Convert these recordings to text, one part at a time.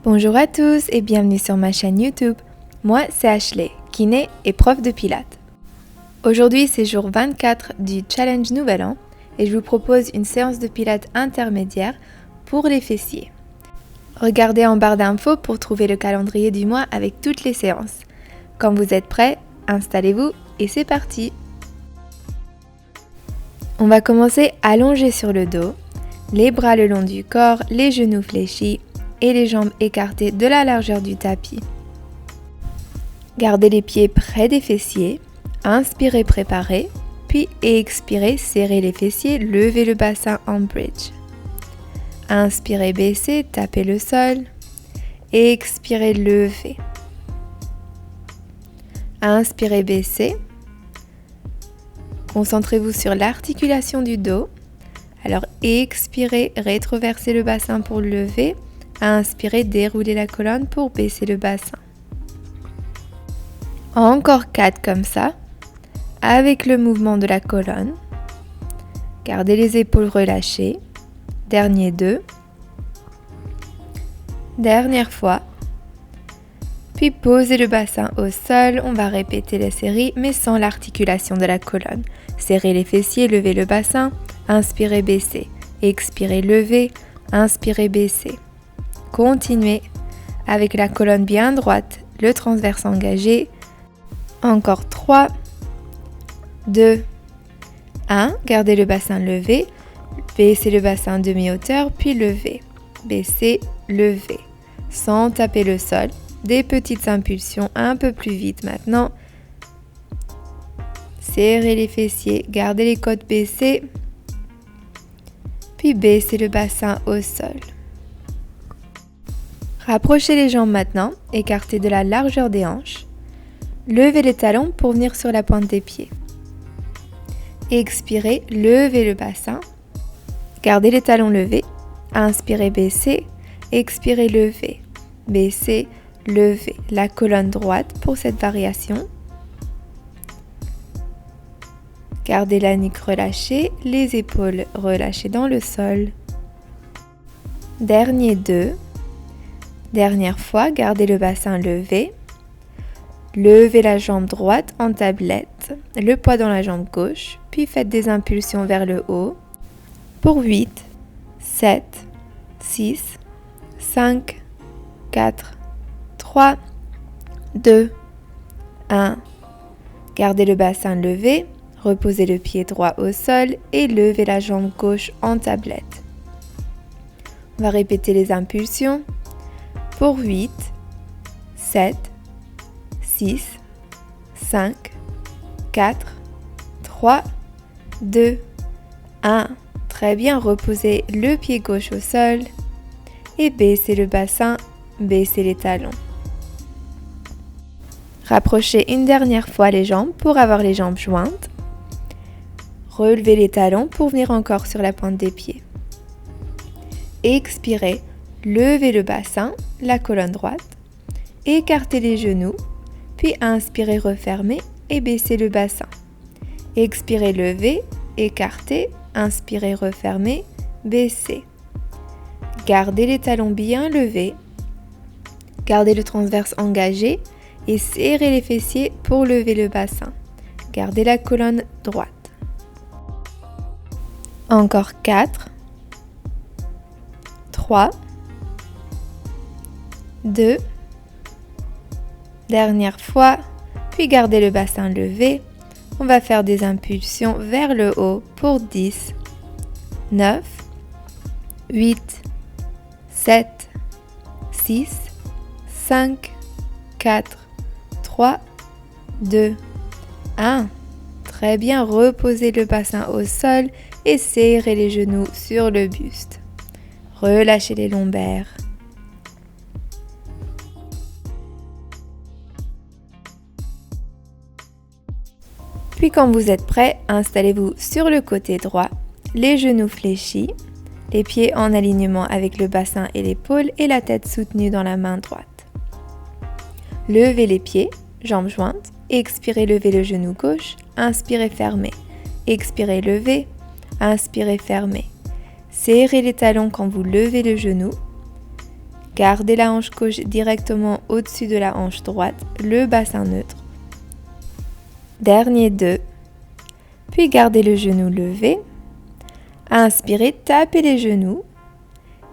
Bonjour à tous et bienvenue sur ma chaîne YouTube. Moi, c'est Ashley, kiné et prof de pilates. Aujourd'hui, c'est jour 24 du challenge Nouvel An et je vous propose une séance de pilates intermédiaire pour les fessiers. Regardez en barre d'infos pour trouver le calendrier du mois avec toutes les séances. Quand vous êtes prêts, installez-vous et c'est parti. On va commencer allongé sur le dos, les bras le long du corps, les genoux fléchis et les jambes écartées de la largeur du tapis. Gardez les pieds près des fessiers, inspirez, préparez, puis expirez, serrez les fessiers, levez le bassin en bridge. Inspirez, baissez, tapez le sol, expirez, levez. Inspirez, baissez. Concentrez-vous sur l'articulation du dos. Alors expirez, rétroversez le bassin pour lever. Inspirez, déroulez la colonne pour baisser le bassin. Encore 4 comme ça, avec le mouvement de la colonne. Gardez les épaules relâchées. Dernier 2. Dernière fois. Puis posez le bassin au sol. On va répéter la série, mais sans l'articulation de la colonne. Serrez les fessiers, levez le bassin. Inspirez, baissez. Expirez, levez. Inspirez, baissez. Continuez avec la colonne bien droite, le transverse engagé. Encore 3, 2, 1. Gardez le bassin levé. Baissez le bassin demi-hauteur, puis levez. Baissez, levez. Sans taper le sol. Des petites impulsions un peu plus vite maintenant. Serrez les fessiers, gardez les côtes baissées. Puis baissez le bassin au sol. Rapprochez les jambes maintenant, écartez de la largeur des hanches. Levez les talons pour venir sur la pointe des pieds. Expirez, levez le bassin. Gardez les talons levés. Inspirez, baissez. Expirez, levez. Baissez, levez. La colonne droite pour cette variation. Gardez la nuque relâchée, les épaules relâchées dans le sol. Dernier 2. Dernière fois, gardez le bassin levé. Levez la jambe droite en tablette, le poids dans la jambe gauche, puis faites des impulsions vers le haut. Pour 8, 7, 6, 5, 4, 3, 2, 1. Gardez le bassin levé, reposez le pied droit au sol et levez la jambe gauche en tablette. On va répéter les impulsions. Pour 8, 7, 6, 5, 4, 3, 2, 1. Très bien, reposez le pied gauche au sol et baissez le bassin, baissez les talons. Rapprochez une dernière fois les jambes pour avoir les jambes jointes. Relevez les talons pour venir encore sur la pointe des pieds. Expirez, levez le bassin, la colonne droite. Écartez les genoux, puis inspirez, refermez et baissez le bassin. Expirez, levez, écartez, inspirez, refermez, baissez. Gardez les talons bien levés. Gardez le transverse engagé et serrez les fessiers pour lever le bassin. Gardez la colonne droite. Encore 4, 3, 2, dernière fois, puis gardez le bassin levé. On va faire des impulsions vers le haut pour 10, 9, 8, 7, 6, 5, 4, 3, 2, 1. Très bien, reposez le bassin au sol et serrez les genoux sur le buste. Relâchez les lombaires. Puis quand vous êtes prêt, installez-vous sur le côté droit, les genoux fléchis, les pieds en alignement avec le bassin et l'épaule et la tête soutenue dans la main droite. Levez les pieds, jambes jointes, expirez, levez le genou gauche, inspirez, fermez, expirez, levez, inspirez, fermez. Serrez les talons quand vous levez le genou. Gardez la hanche gauche directement au-dessus de la hanche droite, le bassin neutre. Dernier 2. Puis gardez le genou levé. Inspirez, tapez les genoux.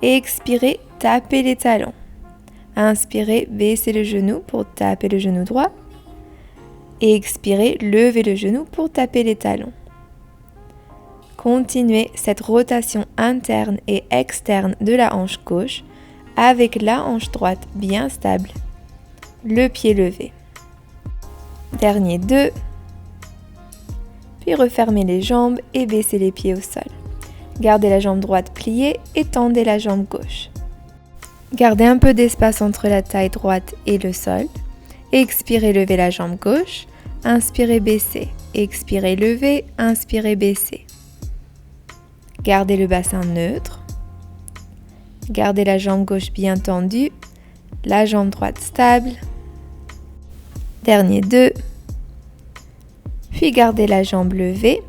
Et expirez, tapez les talons. Inspirez, baissez le genou pour taper le genou droit. Et expirez, levez le genou pour taper les talons. Continuez cette rotation interne et externe de la hanche gauche avec la hanche droite bien stable, le pied levé. Dernier 2. Puis refermez les jambes et baissez les pieds au sol. Gardez la jambe droite pliée et tendez la jambe gauche. Gardez un peu d'espace entre la taille droite et le sol. Expirez, levez la jambe gauche. Inspirez, baissez. Expirez, levez. Inspirez, baissez. Gardez le bassin neutre. Gardez la jambe gauche bien tendue. La jambe droite stable. Dernier 2. Puis gardez la jambe levée.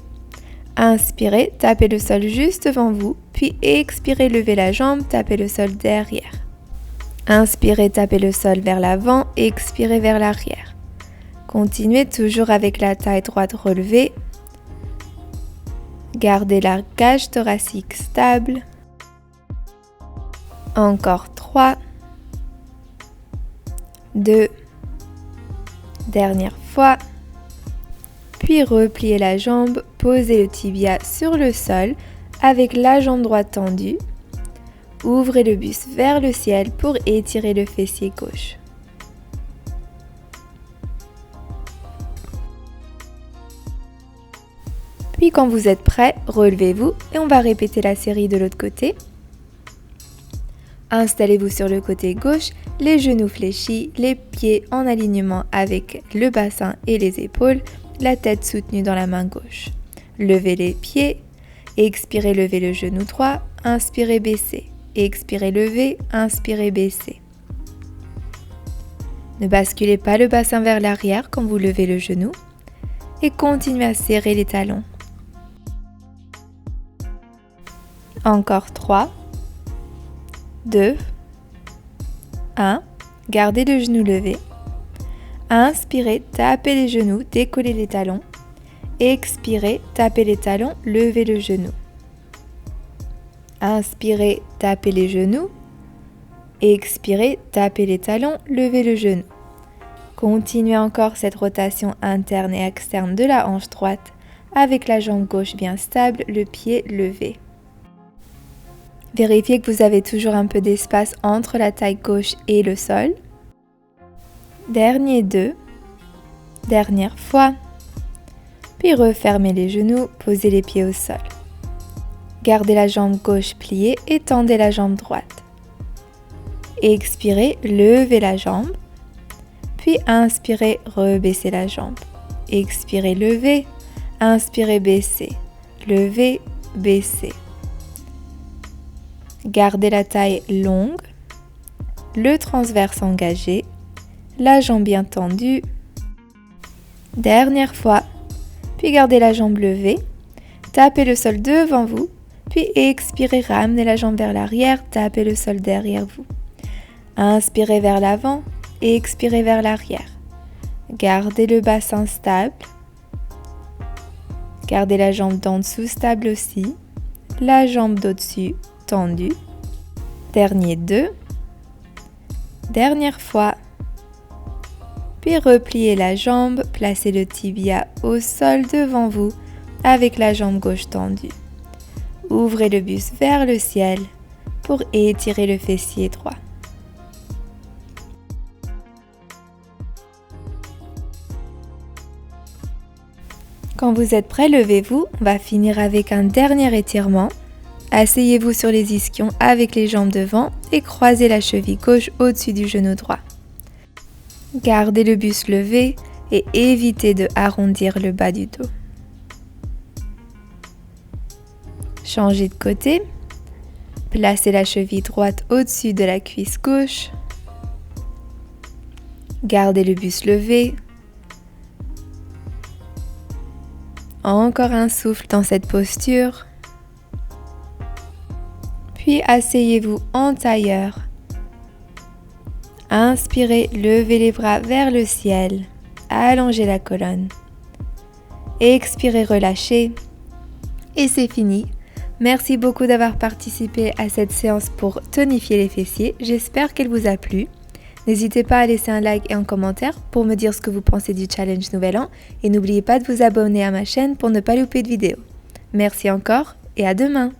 Inspirez, tapez le sol juste devant vous. Puis expirez, levez la jambe, tapez le sol derrière. Inspirez, tapez le sol vers l'avant. Expirez vers l'arrière. Continuez toujours avec la taille droite relevée. Gardez la cage thoracique stable. Encore 3, 2, dernière fois. Puis repliez la jambe, posez le tibia sur le sol avec la jambe droite tendue. Ouvrez le buste vers le ciel pour étirer le fessier gauche. Puis quand vous êtes prêt, relevez-vous et on va répéter la série de l'autre côté. Installez-vous sur le côté gauche, les genoux fléchis, les pieds en alignement avec le bassin et les épaules, la tête soutenue dans la main gauche. Levez les pieds, expirez, levez le genou droit, inspirez, baissez. Expirez, levez, inspirez, baissez. Ne basculez pas le bassin vers l'arrière quand vous levez le genou et continuez à serrer les talons. Encore 3, 2, 1. Gardez le genou levé. Inspirez, tapez les genoux, décollez les talons. Expirez, tapez les talons, levez le genou. Inspirez, tapez les genoux. Expirez, tapez les talons, levez le genou. Continuez encore cette rotation interne et externe de la hanche droite avec la jambe gauche bien stable, le pied levé. Vérifiez que vous avez toujours un peu d'espace entre la taille gauche et le sol. Dernier 2. Dernière fois. Puis refermez les genoux, posez les pieds au sol. Gardez la jambe gauche pliée et tendez la jambe droite. Expirez, levez la jambe. Puis inspirez, rebaissez la jambe. Expirez, levez. Inspirez, baissez. Levez, baissez. Gardez la taille longue, le transverse engagé, la jambe bien tendue. Dernière fois, puis gardez la jambe levée, tapez le sol devant vous, puis expirez, ramenez la jambe vers l'arrière, tapez le sol derrière vous. Inspirez vers l'avant et expirez vers l'arrière. Gardez le bassin stable. Gardez la jambe d'en dessous stable aussi, la jambe d'au-dessus tendue. Dernier 2. Dernière fois. Puis repliez la jambe, placez le tibia au sol devant vous avec la jambe gauche tendue. Ouvrez le buste vers le ciel pour étirer le fessier droit. Quand vous êtes prêt, levez-vous. On va finir avec un dernier étirement. Asseyez-vous sur les ischions avec les jambes devant et croisez la cheville gauche au-dessus du genou droit. Gardez le buste levé et évitez de arrondir le bas du dos. Changez de côté. Placez la cheville droite au-dessus de la cuisse gauche. Gardez le buste levé. Encore un souffle dans cette posture. Puis asseyez-vous en tailleur Inspirez, levez les bras vers le ciel. Allongez la colonne. Expirez, relâchez. Et c'est fini. Merci beaucoup d'avoir participé à cette séance pour tonifier les fessiers. J'espère qu'elle vous a plu. N'hésitez pas à laisser un like et un commentaire pour me dire ce que vous pensez du challenge Nouvel An. Et n'oubliez pas de vous abonner à ma chaîne pour ne pas louper de vidéos. Merci encore et à demain!